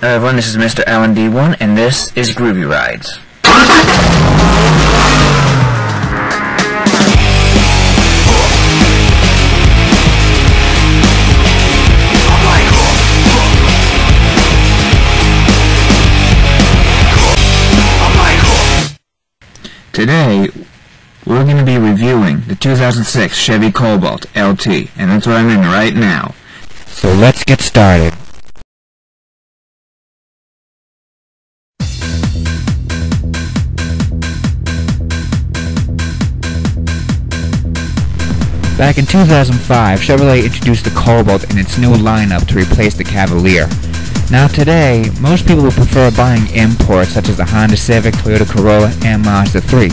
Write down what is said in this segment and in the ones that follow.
Hello everyone, this is Mr. LND1 and this is Groovy Rides. Today, we're going to be reviewing the 2006 Chevy Cobalt LT, and that's what I'm in right now. So let's get started. Back in 2005, Chevrolet introduced the Cobalt in its new lineup to replace the Cavalier. Now today, most people will prefer buying imports such as the Honda Civic, Toyota Corolla, and Mazda 3.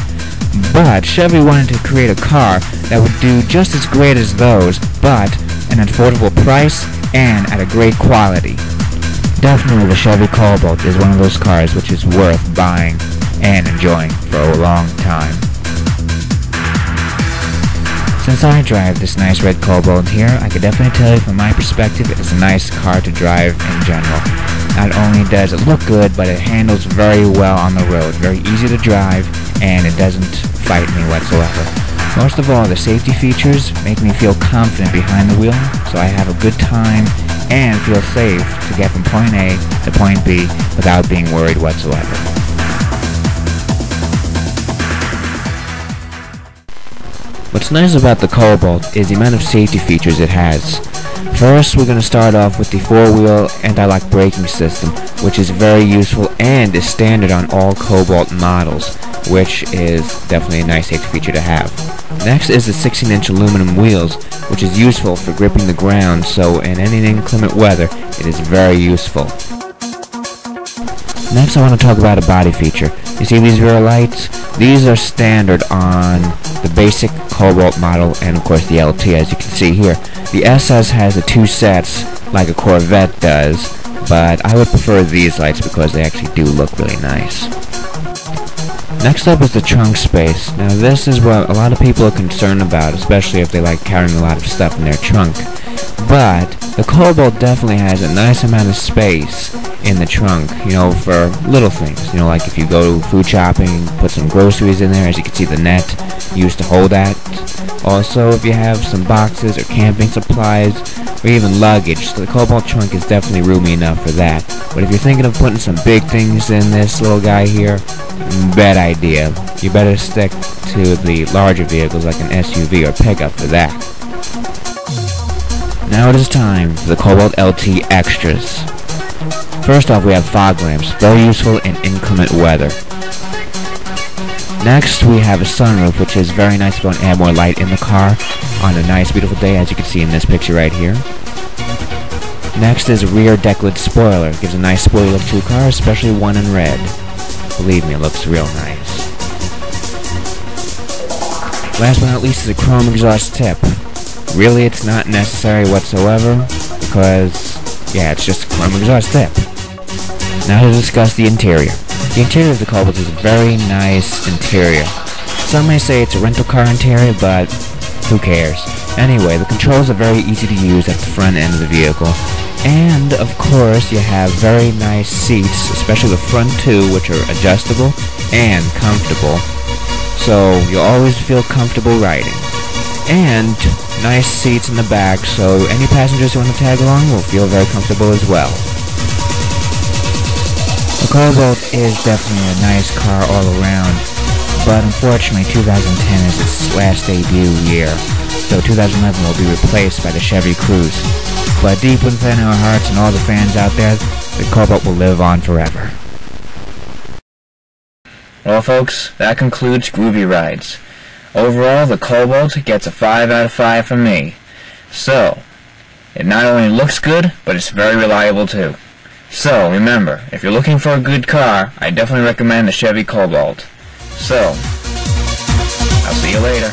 But Chevy wanted to create a car that would do just as great as those, but at an affordable price and at a great quality. Definitely the Chevy Cobalt is one of those cars which is worth buying and enjoying for a long time. Since I drive this nice red Cobalt here, I can definitely tell you from my perspective it is a nice car to drive in general. Not only does it look good, but it handles very well on the road. Very easy to drive, and it doesn't fight me whatsoever. Most of all, the safety features make me feel confident behind the wheel, so I have a good time and feel safe to get from point A to point B without being worried whatsoever. What's nice about the Cobalt is the amount of safety features it has. First, we're going to start off with the 4-wheel anti-lock braking system, which is very useful and is standard on all Cobalt models, which is definitely a nice safety feature to have. Next is the 16-inch aluminum wheels, which is useful for gripping the ground, so in any inclement weather, it is very useful. Next, I want to talk about a body feature. You see these rear lights? These are standard on the basic Cobalt model and of course the LT, as you can see here. The SS has the 2 sets like a Corvette does, but I would prefer these lights because they actually do look really nice. Next up is the trunk space. Now this is what a lot of people are concerned about, especially if they like carrying a lot of stuff in their trunk. But the Cobalt definitely has a nice amount of space in the trunk, you know, for little things. You know, like if you go food shopping, put some groceries in there. As you can see, the net used to hold that. Also, if you have some boxes or camping supplies or even luggage, the Cobalt trunk is definitely roomy enough for that. But if you're thinking of putting some big things in this little guy here, bad idea. You better stick to the larger vehicles like an SUV or pickup for that. Now it is time for the Cobalt LT Extras. First off, we have fog lamps, very useful in inclement weather. Next, we have a sunroof, which is very nice if you want to add more light in the car on a nice, beautiful day, as you can see in this picture right here. Next is a rear deck lid spoiler. It gives a nice spoiler look to a car, especially one in red. Believe me, it looks real nice. Last but not least is a chrome exhaust tip. Really, it's not necessary whatsoever, because, yeah, it's just a chrome exhaust tip. Now to discuss the interior. The interior of the Cobalt is a very nice interior. Some may say it's a rental car interior, but who cares? Anyway, the controls are very easy to use at the front end of the vehicle. And, of course, you have very nice seats, especially the front 2, which are adjustable and comfortable. So, you'll always feel comfortable riding. And nice seats in the back, so any passengers who want to tag along will feel very comfortable as well. The Cobalt is definitely a nice car all around, but unfortunately 2010 is its last debut year, so 2011 will be replaced by the Chevy Cruze. But deep within our hearts and all the fans out there, the Cobalt will live on forever. Well folks, that concludes Groovy Rides. Overall, the Cobalt gets a 5 out of 5 from me. So, it not only looks good, but it's very reliable too. So, remember, if you're looking for a good car, I definitely recommend the Chevy Cobalt. So, I'll see you later.